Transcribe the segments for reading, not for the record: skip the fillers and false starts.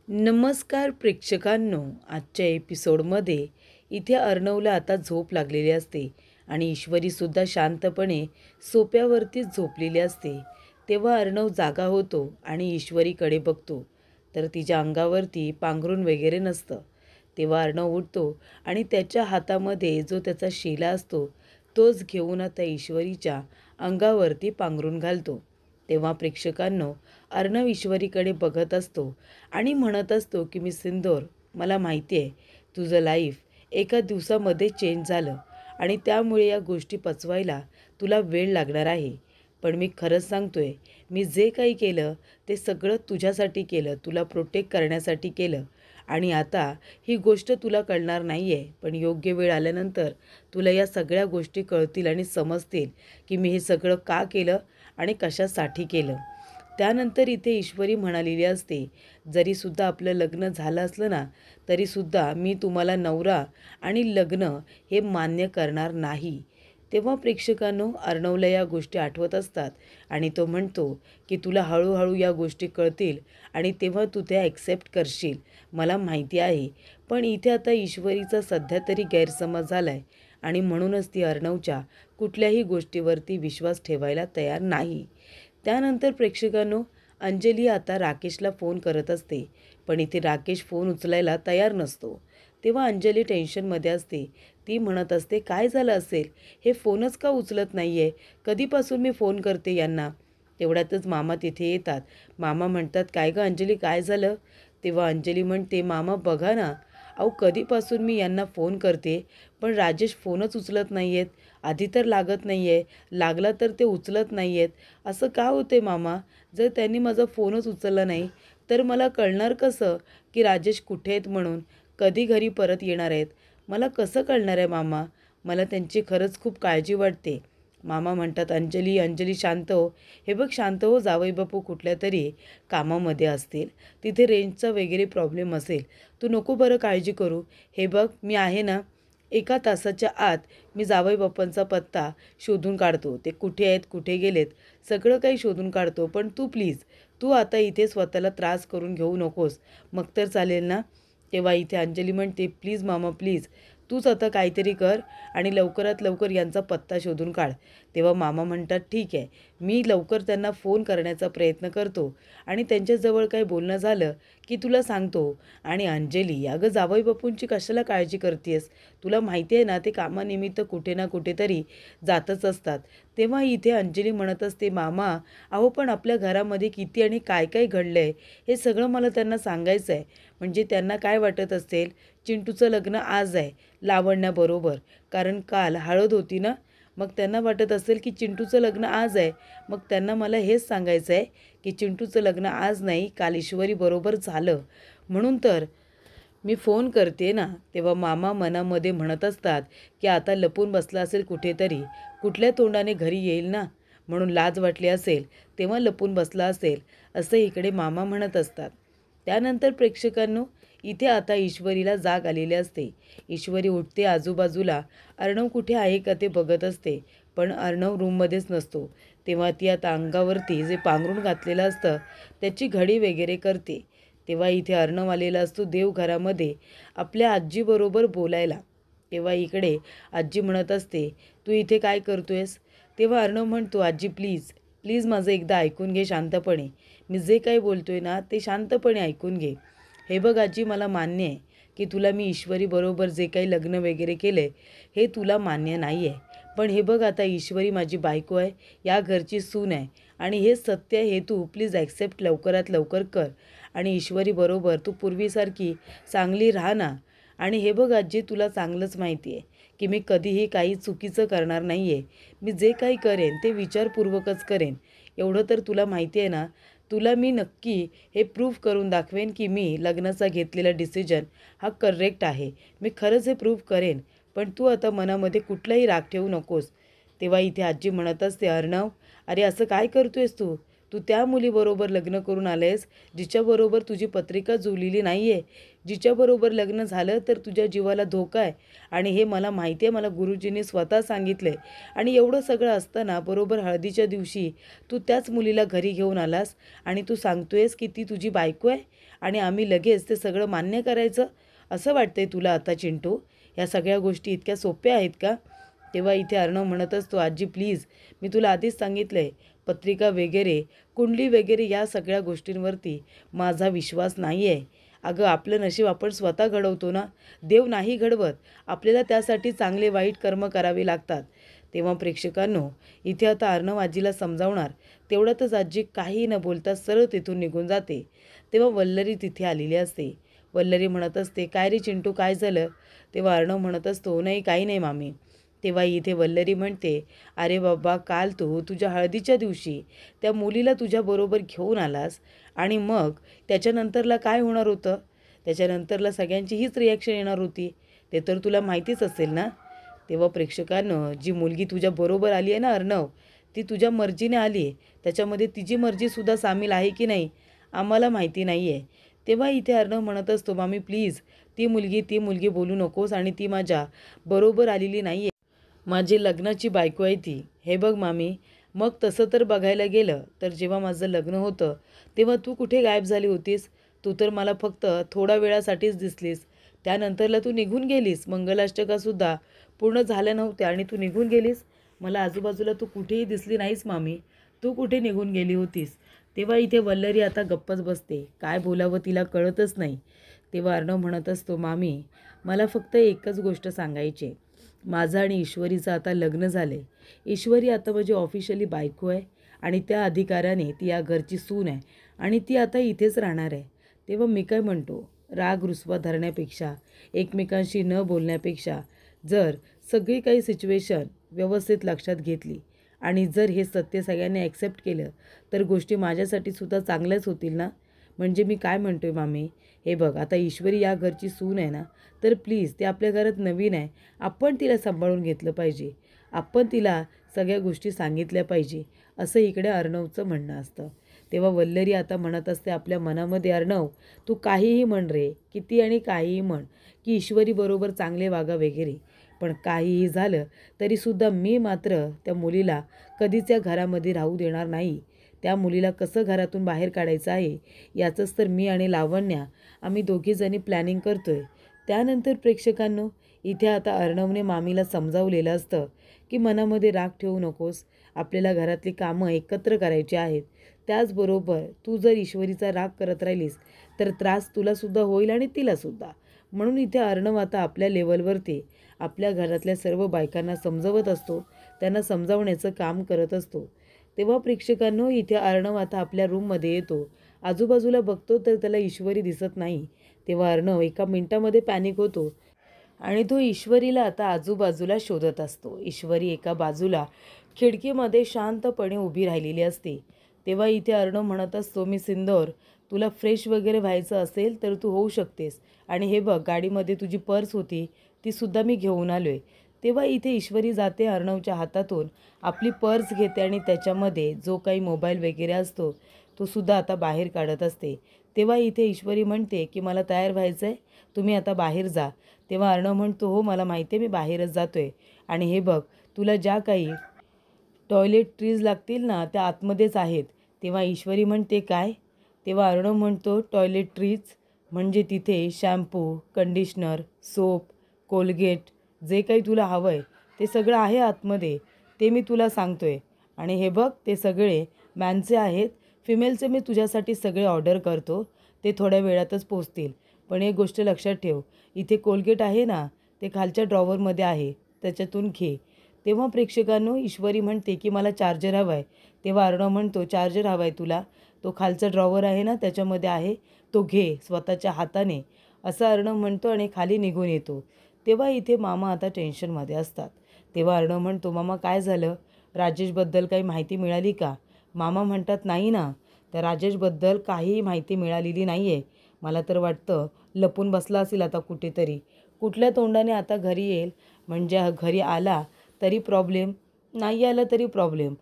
नमस्कार प्रेक्षकांनो, आजच्या एपिसोडमध्ये इथे अर्णवला आता झोप लागलेली असते आणि ईश्वरीसुद्धा शांतपणे सोप्यावरतीच झोपलेली असते. तेव्हा अर्णव जागा होतो आणि ईश्वरीकडे बघतो, तर तिच्या अंगावरती पांघरूण वगैरे नसतं. तेव्हा अर्णव उठतो आणि त्याच्या हातामध्ये जो त्याचा शिला असतो तोच घेऊन आता ईश्वरीच्या अंगावरती पांघरूण घालतो. तेव्हा प्रेक्षकांनो, अर्णव ईश्वरीकडे बघत असतो आणि म्हणत असतो की मी सिंदूर, मला माहिती आहे तुझं लाईफ एका दिवसामध्ये चेंज झालं आणि त्यामुळे या गोष्टी पचवायला तुला वेळ लागणार आहे. पण मी खरंच सांगतोय, मी जे काही केलं ते सगळं तुझ्यासाठी केलं, तुला प्रोटेक्ट करण्यासाठी केलं. आणि आता ही गोष्ट तुला कळणार नाही आहे, पण योग्य वेळ आल्यानंतर तुला या सगळ्या गोष्टी कळतील आणि समजतील की मी हे सगळं का केलं आणि कशासाठी केलं. त्यानंतर इथे ईश्वरी म्हणालेली असते, जरीसुद्धा आपलं लग्न झालं असलं ना, तरीसुद्धा मी तुम्हाला नवरा आणि लग्न हे मान्य करणार नाही. तेव्हा प्रेक्षकांनो, अर्णवला या गोष्टी आठवत असतात आणि तो म्हणतो की तुला हळूहळू या गोष्टी कळतील आणि तेव्हा तू त्या ॲक्सेप्ट करशील, मला माहिती आहे. पण इथे आता ईश्वरीचा सध्या तरी गैरसमज झाला आहे आणि म्हणूनच ती अर्णवच्या कुठल्याही गोष्टीवरती विश्वास ठेवायला तयार नाही. त्यानंतर प्रेक्षकांनो, अंजली आता राकेशला फोन करत असते, पण इथे राकेश फोन उचलायला तयार नसतो. तेव्हा अंजली टेन्शनमध्ये असते. ती म्हणत असते, काय झालं असेल, हे फोनच का उचलत नाही आहे, कधीपासून मी फोन करते यांना. तेवढ्यातच मामा तिथे येतात. मामा म्हणतात, काय गं अंजली, काय झालं? तेव्हा अंजली म्हणते, मामा बघा ना, अहो कधीपासून मी यांना फोन करते, पण राजेश फोनच उचलत नाही आहेत. आधी तर लागत नाही आहे, लागला तर ते उचलत नाही आहेत. असं का होते मामा? जर त्यांनी माझा फोनच उचलला नाही तर मला कळणार कसं की राजेश कुठे आहेत म्हणून, कधी घरी परत येणार आहेत? मला कसं कळणार आहे मामा? मला त्यांची खरंच खूप काळजी वाटते. मामा म्हणतात, अंजली अंजली शांत हो. हे बघ शांत हो, जावई बापू कुठल्या तरी कामामध्ये असतील, तिथे रेंजचा वगैरे प्रॉब्लेम असेल. तू नको बरं काळजी करू. हे बघ मी आहे ना, एका तासाच्या आत मी जावई बापांचा पत्ता शोधून काढतो. ते कुठे आहेत, कुठे गेलेत, सगळं काही शोधून काढतो. पण तू प्लीज, तू आता इथे स्वतःला त्रास करून घेऊ नकोस, मग तर चालेल ना? तेव्हा इथे अंजली म्हणते, प्लीज मामा प्लीज, तूच आता काहीतरी कर आणि लवकरात लवकर यांचा पत्ता शोधून काढ. तेव्हा मामा म्हणतात, ठीक आहे, मी लवकर त्यांना फोन करण्याचा प्रयत्न करतो आणि त्यांच्याजवळ काही बोलणं झालं की तुला सांगतो. आणि अंजली, अगं जावई बापूंची कशाला काळजी करतेस? तुला माहिती आहे ना, ते कामानिमित्त कुठे ना कुठेतरी जातच असतात. तेव्हा इथे अंजली म्हणत असते, मामा अहो पण आपल्या घरामध्ये किती आणि काय काय घडलं आहे हे सगळं मला त्यांना सांगायचं आहे. म्हणजे त्यांना काय वाटत असेल, चिंटूचं लग्न आज आहे लावण्याबरोबर, कारण काल हळद होती ना, मग त्यांना वाटत असेल की चिंटूचं लग्न आज आहे. मग त्यांना मला हेच सांगायचं आहे की चिंटूचं लग्न आज नाही, काल ईश्वरीबरोबर झालं, म्हणून तर मी फोन करते ना. तेव्हा मामा मनामध्ये म्हणत असतात की आता लपून बसला असेल कुठेतरी, कुठल्या तोंडाने घरी येईल ना, म्हणून लाज वाटली असेल तेव्हा लपून बसला असेल, असं इकडे मामा म्हणत असतात. त्यानंतर प्रेक्षकांनो, इथे आता ईश्वरीला जाग आलेली असते. ईश्वरी उठते, आजूबाजूला अर्णव कुठे आहे का ते बघत असते, पण अर्णव रूममध्येच नसतो. तेव्हा ती आता अंगावरती जे पांघरूण घातलेलं असतं त्याची घडी वगैरे करते. तेव्हा इथे अर्णव आलेला असतो देवघरामध्ये आपल्या आजीबरोबर बोलायला. तेव्हा इकडे आजी म्हणत असते, तू इथे काय करतोयस? तेव्हा अर्णव म्हणतो, आजी प्लीज प्लीज माझं एकदा ऐकून घे शांतपणे, मी जे काही बोलतोय ना ते शांतपणे ऐकून घे. हे बघ आजी, मला मान्य आहे की तुला मी ईश्वरीबरोबर जे काही लग्न वगैरे केलं आहे हे तुला मान्य नाही आहे. पण हे बघ आता ईश्वरी माझी बायको आहे, या घरची सून आहे आणि हे सत्य हे तू प्लीज ॲक्सेप्ट लवकरात लवकर कर आणि ईश्वरीबरोबर तू पूर्वीसारखी चांगली राहा ना. आणि हे बघ आजी, तुला चांगलंच माहिती आहे की मी कधीही काही चुकीचं करणार नाही आहे. मी जे काही करेन ते विचारपूर्वकच करेन, एवढं तर तुला माहिती आहे ना. तुला मी नक्की हे प्रूव्ह करून दाखवेन की मी लग्नाचा घेतलेला डिसिजन हा करेक्ट आहे. मी खरंच हे प्रूव्ह करेन, पण तू आता मनामध्ये कुठलाही राग ठेवू नकोस. तेव्हा इथे आजी म्हणत असते, अर्णव अरे असं काय करतोयस तू? तू त्या मुलीबरोबर लग्न करून आलेस जिच्याबरोबर तुझी पत्रिका जुळलेली नाही आहे, जिच्याबरोबर लग्न झालं तर तुझ्या जीवाला धोका आहे. आणि हे मला माहिती आहे, मला गुरुजींनी स्वतः सांगितलं आहे. आणि एवढं सगळं असताना बरोबर हळदीच्या दिवशी तू त्याच मुलीला घरी घेऊन आलास आणि तू सांगतोयस की ती तुझी बायको आहे आणि आम्ही लगेच ते सगळं मान्य करायचं असं वाटतंय तुला आता चिंटू? ह्या सगळ्या गोष्टी इतक्या सोप्या आहेत का? तेव्हा इथे अर्णव म्हणत असतो, आजी प्लीज, मी तुला आधीच सांगितलं आहे, पत्रिका वगैरे, कुंडली वगैरे या सगळ्या गोष्टींवरती माझा विश्वास नाही आहे. अगं आपलं नशीब आपण स्वतः घडवतो ना, देव नाही घडवत. आपल्याला त्यासाठी चांगले वाईट कर्म करावे लागतात. तेव्हा प्रेक्षकांनो, इथे आता अर्णव आजीला समजावणार तेवढ्यातच आजी काही न बोलता सरळ तिथून निघून जाते. तेव्हा वल्लरी तिथे आलेली असते. वल्लरी म्हणत असते, काय रे चिंटू, काय झालं? तेव्हा अर्णव म्हणत असतो, नाही काही नाही मामी. तेव्हा इथे वल्लरी म्हणते, अरे बाबा, काल तू तुझ्या हळदीच्या दिवशी त्या मुलीला तुझ्याबरोबर घेऊन आलास आणि मग त्याच्यानंतरला काय होणार होतं? त्याच्यानंतरला सगळ्यांची हीच रिॲक्शन येणार होती. ते तर तुला माहितीच असेल ना. तेव्हा प्रेक्षकांनं, जी मुलगी तुझ्याबरोबर आली आहे ना अर्णव, ती तुझ्या मर्जीने आली आहे. त्याच्यामध्ये तिची मर्जीसुद्धा सामील आहे की नाही आम्हाला माहिती नाही आहे. तेव्हा इथे अर्णव म्हणत असतो, मामी प्लीज, ती मुलगी बोलू नकोस आणि ती माझ्या बरोबर आलेली नाही आहे. माझी लग्नाची बायको आहे ती. हे बघ मामी, मग तसं तर बघायला गेलं तर जेव्हा माझं लग्न होतं तेव्हा तू कुठे गायब झाली होतीस? तू तर मला फक्त थोड्या वेळासाठीच दिसलीस. त्यानंतरला तू निघून गेलीस. मंगलाष्टकासुद्धा पूर्ण झाल्या नव्हत्या आणि तू निघून गेलीस. मला आजूबाजूला तू कुठेही दिसली नाहीस मामी. तू कुठे निघून गेली होतीस? तेव्हा इथे वल्लरी आता गप्पच बसते. काय बोलावं तिला कळतच नाही. तेव्हा अर्णव म्हणत असतो, मामी, मला फक्त एकच गोष्ट सांगायची आहे. माझं आणि ईश्वरीचं आता लग्न झालं आहे. ईश्वरी आता माझी ऑफिशियली बायको आहे आणि त्या अधिकाराने ती या घरची सून आहे आणि ती आता इथेच राहणार आहे. तेव्हा मी काय म्हणतो, राग रुसवा धरण्यापेक्षा, एकमेकांशी न बोलण्यापेक्षा, जर सगळी काही सिच्युएशन व्यवस्थित लक्षात घेतली आणि जर हे सत्य सगळ्यांनी ॲक्सेप्ट केलं तर गोष्टी माझ्यासाठी सुद्धा चांगल्याच होतील ना. म्हणजे मी काय म्हणतो आहे मामी, हे बघ, आता ईश्वरी या घरची सून आहे ना, तर प्लीज, ती आपल्या घरात नवीन आहे. आपण तिला सांभाळून घेतलं पाहिजे. आपण तिला सगळ्या गोष्टी सांगितल्या पाहिजे, असं इकडे अर्णवचं म्हणणं असतं. तेव्हा वल्लरी आता म्हणत असते आपल्या मनामध्ये, अर्णव, तू काहीही म्हण रे, किती आणि काहीही म्हण, की ईश्वरीबरोबर चांगले वागा वगैरे, पण काहीही झालं तरीसुद्धा मी मात्र त्या मुलीला कधीच या घरामध्ये राहू देणार नाही. त्या मुलीला कसं घरातून बाहेर काढायचं आहे याचंच तर मी आणि लावण्या आम्ही दोघीजणी प्लॅनिंग करतो आहे. त्यानंतर प्रेक्षकांनो, इथे आता अर्णवने मामीला समजावलेलं असतं की मनामध्ये राग ठेवू नकोस. आपल्याला घरातली कामं एकत्र करायची आहेत. त्याचबरोबर तू जर ईश्वरीचा राग करत राहिलीस तर त्रास तुलासुद्धा होईल आणि तिलासुद्धा. म्हणून इथे अर्णव आता आपल्या लेवलवरती आपल्या घरातल्या सर्व बायकांना समजवत असतो, त्यांना समजावण्याचं काम करत असतो. तेव्हा प्रेक्षकांनो, इथे अर्णव आता आपल्या रूममध्ये येतो. आजूबाजूला बघतो तर त्याला ईश्वरी दिसत नाही. तेव्हा अर्णव एका मिनिटामध्ये पॅनिक होतो आणि तो ईश्वरीला आता आजूबाजूला शोधत असतो. ईश्वरी एका बाजूला खिडकीमध्ये शांतपणे उभी राहिलेली असते. तेव्हा इथे अर्णव म्हणत असतो, मी सिंदूर, तुला फ्रेश वगैरे व्हायचं असेल तर तू होऊ शकतेस. आणि हे बघ, गाडीमध्ये तुझी पर्स होती, तीसुद्धा मी घेऊन आलो आहे. तेव्हा इथे ईश्वरी जाते, अर्णवच्या हातातून आपली पर्स घेते आणि त्याच्यामध्ये जो काही मोबाईल वगैरे असतो तो सुद्धा आता बाहेर काढत असते. तेव्हा इथे ईश्वरी म्हणते की मला तयार व्हायचं आहे, तुम्ही आता बाहेर जा. तेव्हा अर्णव म्हणतो, हो मला माहिती आहे, मी बाहेरच जातो आहे. आणि हे बघ, तुला ज्या काही टॉयलेट ट्रीज लागतील ना त्या आतमध्येच आहेत. तेव्हा ईश्वरी म्हणते, काय? तेव्हा अर्णव म्हणतो, टॉयलेट ट्रीज म्हणजे तिथे शॅम्पू, कंडिशनर, सोप, कोलगेट, जे काही तुला हवं आहे ते सगळं आहे आतमध्ये. ते मी तुला सांगतो आहे. आणि हे बघ, ते सगळे मॅनचे आहेत. फिमेलचे मी तुझ्यासाठी सगळे ऑर्डर करतो, ते थोड्या वेळातच पोचतील. पण एक गोष्ट लक्षात ठेव, इथे कोलगेट आहे ना, ते खालच्या ड्रॉवरमध्ये आहे, त्याच्यातून घे. तेव्हा प्रेक्षकांनो, ईश्वरी म्हणते की मला चार्जर हवा आहे. तेव्हा अर्णव म्हणतो, चार्जर हवा आहे तुला? तो खालचा ड्रॉवर आहे ना त्याच्यामध्ये आहे, तो घे स्वतःच्या हाताने, असं अर्णव म्हणतो आणि खाली निघून येतो. तेव्हा इथे मामा आता टेन्शनमध्ये असतात. तेव्हा अर्णव म्हणतो, मामा काय झालं? राजेशबद्दल काही माहिती मिळाली का? मामा म्हणतात, नाही ना, त्या राजेशबद्दल काहीही माहिती मिळालेली नाही आहे. मला तर वाटतं लपून बसला असेल आता कुठेतरी. कुठल्या तोंडाने आता घरी येईल? म्हणजे घरी आला तरी प्रॉब्लेम, नाही आला तरी प्रॉब्लेम.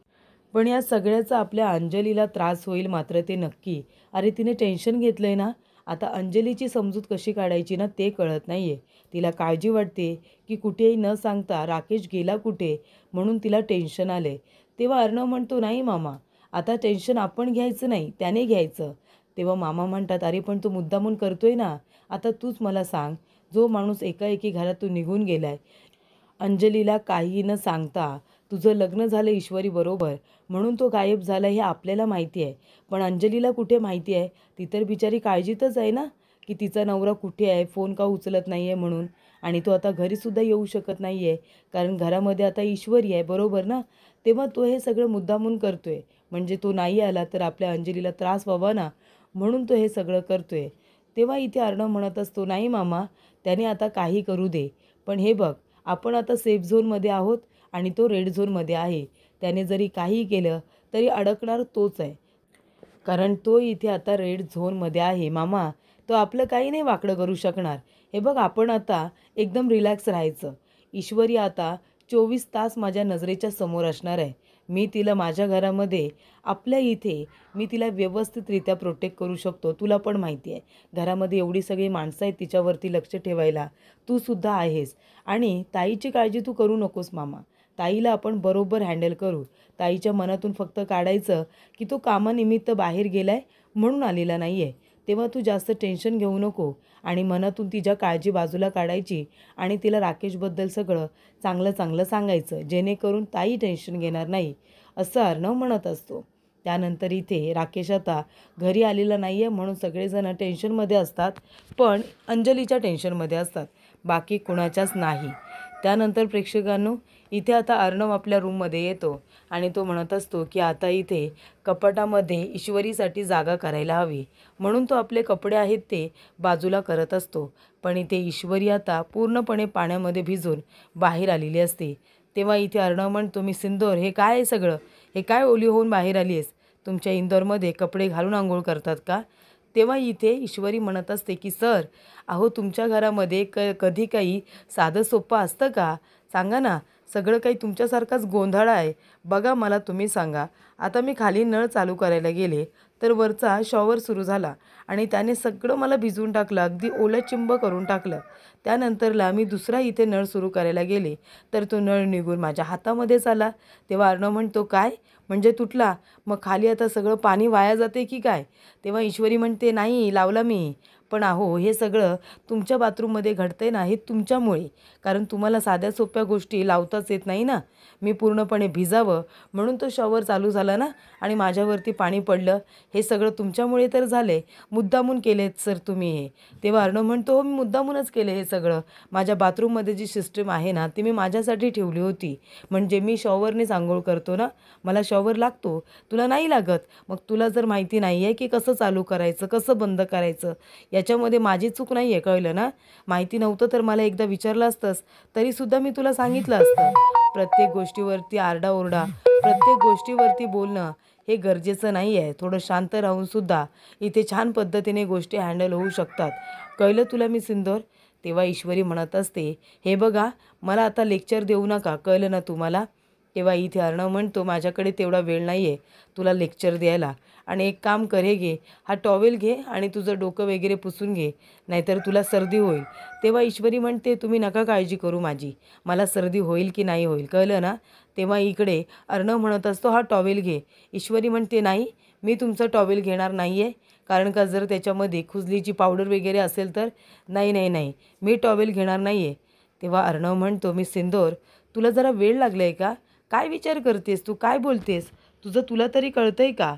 पण या सगळ्याचा आपल्या अंजलीला त्रास होईल मात्र ते नक्की. अरे तिने टेन्शन घेतलं आहे ना, आता अंजलीची समजूत कशी काढायची ना ते कळत नाही आहे. तिला काळजी वाटते की कुठेही न सांगता राकेश गेला कुठे, म्हणून तिला टेन्शन आलं आहे. तेव्हा अर्णव म्हणतो, नाही मामा, आता टेन्शन आपण घ्यायचं नाही, त्याने घ्यायचं. तेव्हा मामा म्हणतात, अरे पण तू मुद्दामून करतोय ना. आता तूच मला सांग, जो माणूस एकाएकी घरातून निघून गेलाय, अंजलीला काही न सांगता तुझं लग्न झालं ईश्वरीबरोबर म्हणून तो गायब झाला हे आपल्याला माहिती आहे. पण अंजलीला कुठे माहिती आहे? ती तर बिचारी काळजीतच आहे ना, की तिचा नवरा कुठे आहे, फोन का उचलत नाही आहे म्हणून. आणि तो आता घरीसुद्धा येऊ शकत नाही आहे, कारण घरामध्ये आता ईश्वरी आहे, बरोबर ना? तेव्हा तो हे सगळं मुद्दामून करतोय. म्हणजे तो नाही आला तर आपल्या अंजलीला त्रास व्हावा ना, म्हणून तो हे सगळं करतोय. तेव्हा इथे अर्णव म्हणत असतो, नाही मामा, त्याने आता काही करू दे. पण हे बघ, आपण आता सेफ झोनमध्ये आहोत आणि तो रेड झोनमध्ये आहे. त्याने जरी काही केलं तरी अडकणार तोच आहे. कारण तो इथे आता रेड झोनमध्ये आहे मामा. तो आपलं काही नाही वाकडं करू शकणार. हे बघ, आपण आता एकदम रिलॅक्स राहायचं. ईश्वरी आता 24 तास माझ्या नजरेच्या समोर असणार आहे. मी तिला माझ्या घरामध्ये, आपल्या इथे मी तिला व्यवस्थितरित्या प्रोटेक्ट करू शकतो. तुला पण माहिती आहे, घरामध्ये एवढी सगळी माणसं आहेत तिच्यावरती लक्ष ठेवायला. तू सुद्धा आहेस. आणि ताईची काळजी तू करू नकोस मामा. ताईला आपण बरोबर हँडल करू. ताईच्या मनातून फक्त काढायचं की तो कामानिमित्त बाहेर गेलाय म्हणून आलेला नाही आहे. तेव्हा तू जास्त टेन्शन घेऊ नको आणि मनातून तिच्या काळजी बाजूला काढायची आणि तिला राकेशबद्दल सगळं चांगलं चांगलं सांगायचं, जेणेकरून ताई टेन्शन घेणार नाही, असं अर्णव म्हणत असतो. त्यानंतर इथे राकेश आता घरी आलेला नाही आहे म्हणून सगळेजण टेन्शनमध्ये असतात, पण अंजलीच्या टेन्शनमध्ये असतात, बाकी कुणाच्याच नाही. त्यानंतर प्रेक्षकांनो, इथे आता अर्णव आपल्या रूममध्ये येतो आणि तो म्हणत असतो की आता इथे कपाटामध्ये ईश्वरीसाठी जागा करायला हवी, म्हणून तो आपले कपडे आहेत ते बाजूला करत असतो. पण इथे ईश्वरी आता पूर्णपणे पाण्यामध्ये भिजून बाहेर आलेली असते. तेव्हा इथे अर्णव म्हणतो, मी सिंदूर, हे काय आहे सगळं? हे काय ओली होऊन बाहेर आली आहेस? तुमच्या इंदोरमध्ये कपडे घालून आंघोळ करतात का? तेव्हा इथे ईश्वरी म्हणत असते की सर, अहो तुमच्या घरामध्ये कधी काही साधं सोपं असतं का? सांगा ना. सगळं काही तुमच्यासारखाच गोंधळ आहे. बघा, मला तुम्ही सांगा. आता मी खाली नळ चालू करायला गेले तर वरचा शॉवर सुरू झाला आणि त्याने सगळं मला भिजवून टाकलं, अगदी ओलंचिंब करून टाकलं. त्यानंतरला मी दुसरा इथे नळ सुरू करायला गेले तर तो नळ निघून माझ्या हातामध्येच आला. तेव्हा अर्णव म्हणतो, काय म्हणजे तुटला? मग खाली आता सगळं पाणी वाया जाते की काय? तेव्हा ईश्वरी म्हणते, नाही, लावला मी. पण अहो, हे सगळं तुमच्या बाथरूममध्ये घडतंय ना, हे तुमच्यामुळे. कारण तुम्हाला साध्या सोप्या गोष्टी लावताच येत नाही ना. मी पूर्णपणे भिजावं म्हणून तो शॉवर चालू झाला ना आणि माझ्यावरती पाणी पडलं. हे सगळं तुमच्यामुळे तर झाले. मुद्दामून केलेत सर तुम्ही हे. तेव्हा अर्णव म्हणतो, हो, मी मुद्दामूनच केले हे सगळं. माझ्या बाथरूममध्ये जी सिस्टीम आहे ना, ती मी माझ्यासाठी ठेवली होती. म्हणजे मी शॉवरनेच आंघोळ करतो ना, मला शॉवर लागतो, तुला नाही लागत. मग तुला जर माहिती नाही आहे की कसं चालू करायचं, कसं बंद करायचं, याच्यामध्ये माझी चूक नाही आहे, कळलं ना? माहिती नव्हतं तर मला एकदा विचारलं असतंस तरीसुद्धा मी तुला सांगितलं असतं. प्रत्येक गोष्टीवरती आरडाओरडा, प्रत्येक गोष्टीवरती बोलणं हे गरजेचं नाही आहे. थोडं शांत राहूनसुद्धा इथे छान पद्धतीने गोष्टी हँडल होऊ शकतात. कळलं तुला मी सिंदूर? तेव्हा ईश्वरी म्हणत असते, हे बघा, मला आता लेक्चर देऊ नका, कळलं ना तुम्हाला? तेव्हा इथे अर्णव म्हणतो, माझ्याकडे तेवढा वेळ नाही आहे तुला लेक्चर द्यायला. आणि एक काम कर, हे घे, हा टॉवेल घे आणि तुझं डोकं वगैरे पुसून घे, नाहीतर तुला सर्दी होईल. तेव्हा ईश्वरी म्हणते, तुम्ही नका काळजी करू माझी, मला सर्दी होईल की नाही होईल, कळलं ना? तेव्हा इकडे अर्णव म्हणत असतो, हा टॉवेल घे. ईश्वरी म्हणते, नाही, मी तुमचं टॉवेल घेणार नाही आहे. कारण का जर त्याच्यामध्ये खुजलीची पावडर वगैरे असेल तर? नाही नाही नाही, मी टॉवेल घेणार नाही आहे. तेव्हा अर्णव म्हणतो, मी सिंदूर, तुला जरा वेळ लागला आहे का? काय विचार करतेस तू? काय बोलतेस? तुला तरी कळतंय का?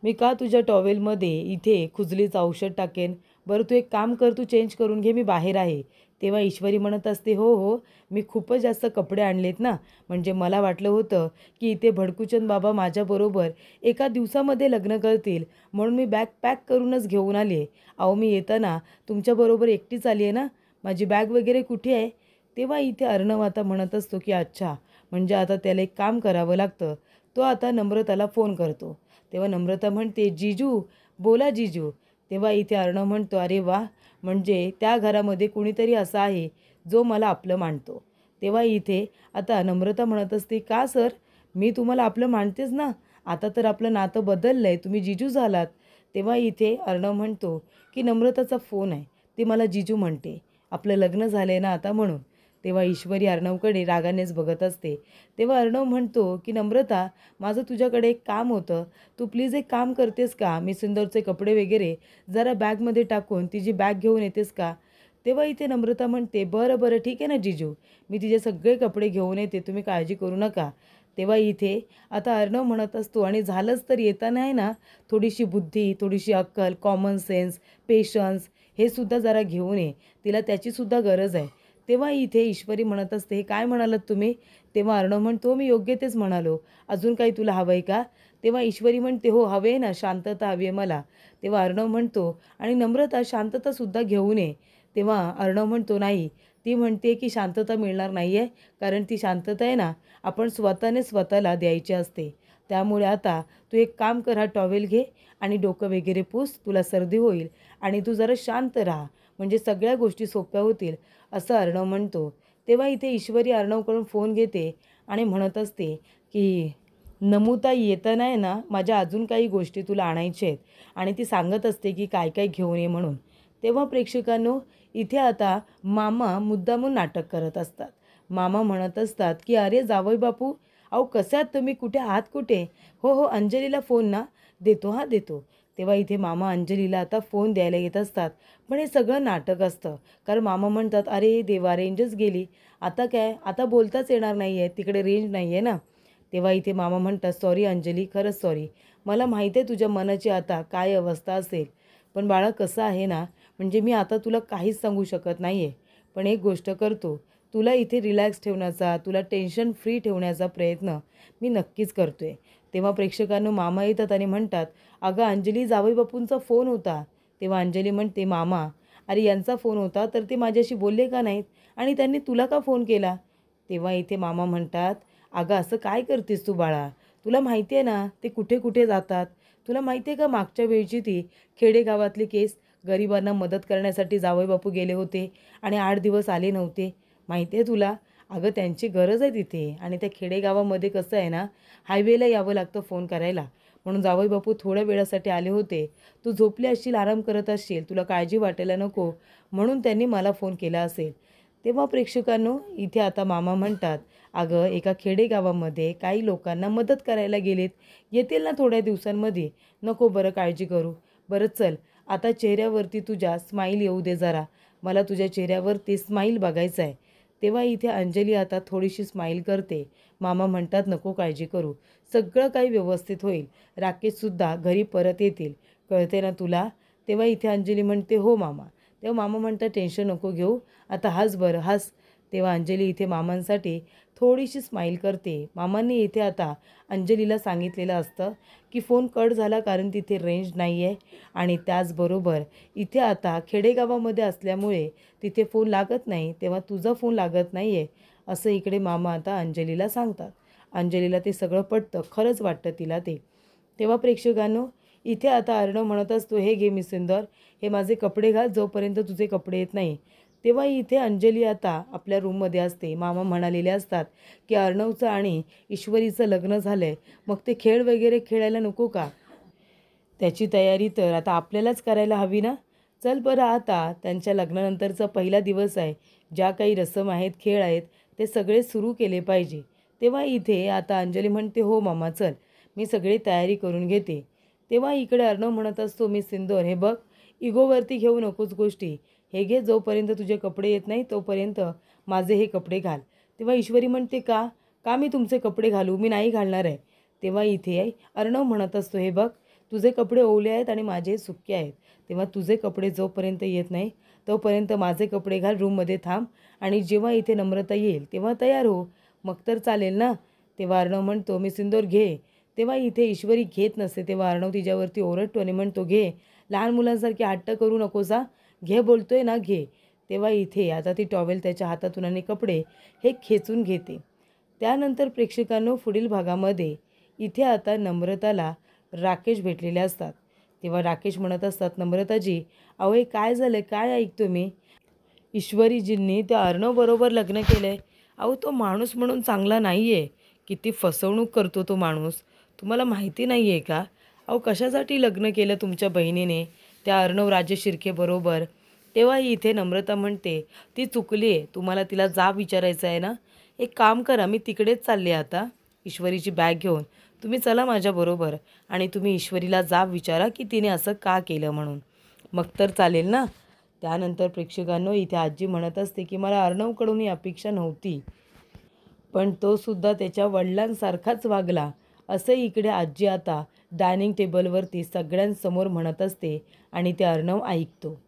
मी का तुझ्या टॉवेलमध्ये इथे खुजलीचं औषध टाकेन? बरं, तू एक काम कर, तू चेंज करून घे, मी बाहेर आहे. तेव्हा ईश्वरी म्हणत असते, हो हो, मी खूपच जास्त कपडे आणलेत ना, म्हणजे मला वाटलं होतं की इथे भडकूचंद बाबा माझ्याबरोबर एका दिवसामध्ये लग्न करतील, म्हणून मी बॅग पॅक करूनच घेऊन आले. अहो, मी येताना तुमच्याबरोबर एकटीच आली आहे ना, माझी बॅग वगैरे कुठे आहे? तेव्हा इथे अर्णव आता म्हणत असतो की अच्छा, म्हणजे आता त्याला एक काम करावं लागतं. तो आता नम्रताला फोन करतो. तेव्हा नम्रता म्हणते, जीजू, बोला जीजू. तेव्हा इथे अर्णव म्हणतो, अरे वा, म्हणजे त्या घरामध्ये कुणीतरी असा आहे जो मला आपलं मानतो. तेव्हा इथे आता नम्रता म्हणत असते, का सर, मी तुम्हाला आपलं मानतेच ना, आता तर आपलं नातं बदललं आहे, तुम्ही जीजू झालात. तेव्हा इथे अर्णव म्हणतो की नम्रताचा फोन आहे, ती मला जीजू म्हणते, आपलं लग्न झालं आहे ना आता म्हणून. तेव्हा ईश्वरी अर्णवकडे रागानेच बघत असते. तेव्हा अर्णव म्हणतो की नम्रता, माझं तुझ्याकडे एक काम होतं. तू प्लीज एक काम करतेस का? मी सुंदरचे कपडे वगैरे जरा बॅगमध्ये टाकून तिची बॅग घेऊन येतेस का? तेव्हा इथे नम्रता म्हणते, बरं बरं ठीक आहे ना जीजू, मी तिचे सगळे कपडे घेऊन येते, तुम्ही काळजी करू नका. तेव्हा इथे आता अर्णव म्हणत असतो, आणि झालंच तर येताना आहे ना थोडीशी बुद्धी, थोडीशी अक्कल, कॉमन सेन्स, पेशन्स हे सुद्धा जरा घेऊन ये, तिला त्याचीसुद्धा गरज आहे. तेव्हा इथे ईश्वरी म्हणत असते, हे काय म्हणालात तुम्ही? तेव्हा अर्णव म्हणतो, मी योग्य तेच म्हणालो, अजून काही तुला हवं आहे का? तेव्हा ईश्वरी म्हणते, हो हवे आहे ना, शांतता हवी आहे मला. तेव्हा अर्णव म्हणतो, आणि नम्रता शांततासुद्धा घेऊन ये. तेव्हा अर्णव म्हणतो, नाही, ती म्हणते की शांतता मिळणार नाही आहे, कारण ती शांतता आहे ना आपण स्वतःने स्वतःला द्यायची असते. त्यामुळे आता तू एक काम कर, हा टॉवेल घे आणि डोकं वगैरे पुस, तुला सर्दी होईल आणि तू जरा शांत राहा, म्हणजे सगळ्या गोष्टी सोप्या होतील, असं अर्णव म्हणतो. तेव्हा इथे ईश्वरी अर्णवकडून फोन घेते आणि म्हणत असते की नमुताई, येताना आहे ना माझ्या अजून काही गोष्टी तुला आणायच्या आहेत, आणि ती सांगत असते की काय काय घेऊन ये म्हणून. तेव्हा प्रेक्षकांनो, इथे आता मामा मुद्दामून नाटक करत असतात. मामा म्हणत असतात की अरे जावई बापू, अहो कसे आहात तुम्ही, कुठे आहात कुठे? हो हो, अंजलीला फोन ना, देतो हां देतो. तेव्हा इथे मामा अंजलीला आता फोन द्यायला येत असतात, पण हे सगळं नाटक असतं. कारण मामा म्हणतात, अरे देवा, रेंजच गेली, आता काय, आता बोलताच येणार नाही आहे, तिकडे रेंज नाही आहे ना. तेव्हा इथे मामा म्हणतात, सॉरी अंजली, खरंच सॉरी, मला माहिती आहे तुझ्या मनाची आता काय अवस्था असेल, पण बाळा कसं आहे ना, म्हणजे मी आता तुला काहीच सांगू शकत नाही आहे, पण एक गोष्ट करतो, तुला इथे रिलॅक्स ठेवण्याचा, तुला टेन्शन फ्री ठेवण्याचा प्रयत्न मी नक्कीच करतो आहे. तेव्हा प्रेक्षकांनो मामा येतात आणि म्हणतात, अगं अंजली, जावई बापूंचा फोन होता. तेव्हा अंजली म्हणते, मामा, अरे यांचा फोन होता तर ते माझ्याशी बोलले का नाहीत, आणि त्यांनी तुला का फोन केला? तेव्हा इथे मामा म्हणतात, अगं असं काय करतेस तू बाळा, तुला माहिती आहे ना ते कुठे कुठे जातात. तुला माहिती आहे का मागच्या वेळची ती खेडेगावातली केस, गरिबांना मदत करण्यासाठी जावई बापू गेले होते आणि 8 दिवस आले नव्हते, माहिती आहे तुला? अगं त्यांची गरज आहे तिथे, आणि त्या खेडेगावामध्ये कसं आहे ना, हायवेला यावं लागतं फोन करायला, म्हणून जावई बापू थोड्या वेळासाठी आले होते. तू झोपली असशील, आराम करत असशील, तुला काळजी वाटायला नको, म्हणून त्यांनी मला फोन केला असेल. तेव्हा प्रेक्षकांनो, इथे आता मामा म्हणतात, अगं एका खेडेगावामध्ये काही लोकांना मदत करायला गेलेत, येतील ना थोड्या दिवसांमध्ये, नको बरं काळजी करू. बरं चल, आता चेहऱ्यावरती तुझ्या स्माईल येऊ दे जरा, मला तुझ्या चेहऱ्यावरती स्माईल बघायचं आहे. तेव्हा इथे अंजली आता थोडीशी स्माईल करते. मामा म्हणतात, नको काळजी करू, सगळं काही व्यवस्थित होईल, राकेशसुद्धा घरी परत येतील, कळते ना तुला? तेव्हा इथे अंजली म्हणते, हो मामा. तेव्हा मामा म्हणतात, टेन्शन नको घेऊ, आता हस बरं हस. तेव्हा अंजली इथे मामांसाठी थोडीशी स्माईल करते. मामांनी इथे आता अंजलीला सांगितलेलं असतं की फोन कट झाला कारण तिथे रेंज नाही आहे, आणि त्याचबरोबर इथे आता खेडेगावामध्ये असल्यामुळे तिथे फोन लागत नाही, तेव्हा तुझा फोन लागत नाही आहे, असं इकडे मामा आता अंजलीला सांगतात. अंजलीला ते सगळं पटतं, खरंच वाटतं तिला ते. तेव्हा प्रेक्षकांनो, इथे आता अर्णव म्हणत असतो, हे घे मी सुंदर, हे माझे कपडे घाल जोपर्यंत तुझे कपडे येत नाही. तेव्हा इथे अंजली आता आपल्या रूममध्ये असते. मामा म्हणालेले असतात की अर्णवचं आणि ईश्वरीचं लग्न झालं आहे, मग ते खेळ वगैरे खेळायला नको का? त्याची तयारी तर आता आपल्यालाच करायला हवी ना. चल बरं, आता त्यांच्या लग्नानंतरचा पहिला दिवस आहे, ज्या काही रसम आहेत, खेळ आहेत, ते सगळे सुरू केले पाहिजे. तेव्हा इथे आता अंजली म्हणते, हो मामा चल, मी सगळी तयारी करून घेते. तेव्हा इकडे अर्णव म्हणत असतो, मी सिंदूर, हे बघ, इगोवरती घेऊ नकोस गोष्टी, हे घे, जोपर्यंत तुझे कपडे येत नाही तोपर्यंत माझे हे कपडे घाल. तेव्हा ईश्वरी म्हणते, का का मी तुमचे कपडे घालू, मी नाही घालणार आहे. तेव्हा इथे अर्णव म्हणत असतो, हे बघ, तुझे कपडे ओले आहेत आणि माझे सुके आहेत, तेव्हा तुझे कपडे जोपर्यंत येत नाही तोपर्यंत माझे कपडे घाल, रूममध्ये थांब, आणि जेव्हा इथे नम्रता येईल तेव्हा तयार हो, मग तर चालेल ना. तेव्हा अर्णव म्हणतो, मी सिंदूर घे. तेव्हा इथे ईश्वरी घेत नसते, तेव्हा अर्णव तिच्यावरती ओरडतो आणि म्हणतो, घे, लहान मुलांसारखी हट्ट करू नकोस, घे बोलतोय ना, घे. तेव्हा इथे आता ती टॉवेल त्याच्या हातातून आणि कपडे हे खेचून घेते. त्यानंतर प्रेक्षकांनो, पुढील भागामध्ये इथे आता नम्रताला राकेश भेटलेले असतात. तेव्हा राकेश म्हणत असतात, नम्रताजी, अहो हे काय झालं, काय ऐकतो मी? ईश्वरीजींनी त्या अर्णवबरोबर लग्न केलं आहे. अहो तो माणूस म्हणून चांगला नाही आहे, किती फसवणूक करतो तो माणूस, तुम्हाला माहिती नाही आहे का? अहो कशासाठी लग्न केलं तुमच्या बहिणीने त्या अर्णव राजे शिर्केबरोबर? तेव्हाही इथे नम्रता म्हणते, ती चुकली आहे, तुम्हाला तिला जाब विचारायचं आहे ना. एक काम करा, मी तिकडेच चालले आता ईश्वरीची बॅग घेऊन. तुम्ही चला माझ्याबरोबर आणि तुम्ही ईश्वरीला जाब विचारा की तिने असं का केलं म्हणून. मग तर चालेल ना. त्यानंतर प्रेक्षकांनो, इथे आजी म्हणत असते की मला अर्णवकडून ही अपेक्षा नव्हती, पण तो सुद्धा त्याच्या वडिलांसारखाच वागला, असं इकडे आजी आता डायनिंग टेबलवरती सगळ्यांसमोर म्हणत असते आणि ते अर्णव ऐकतो.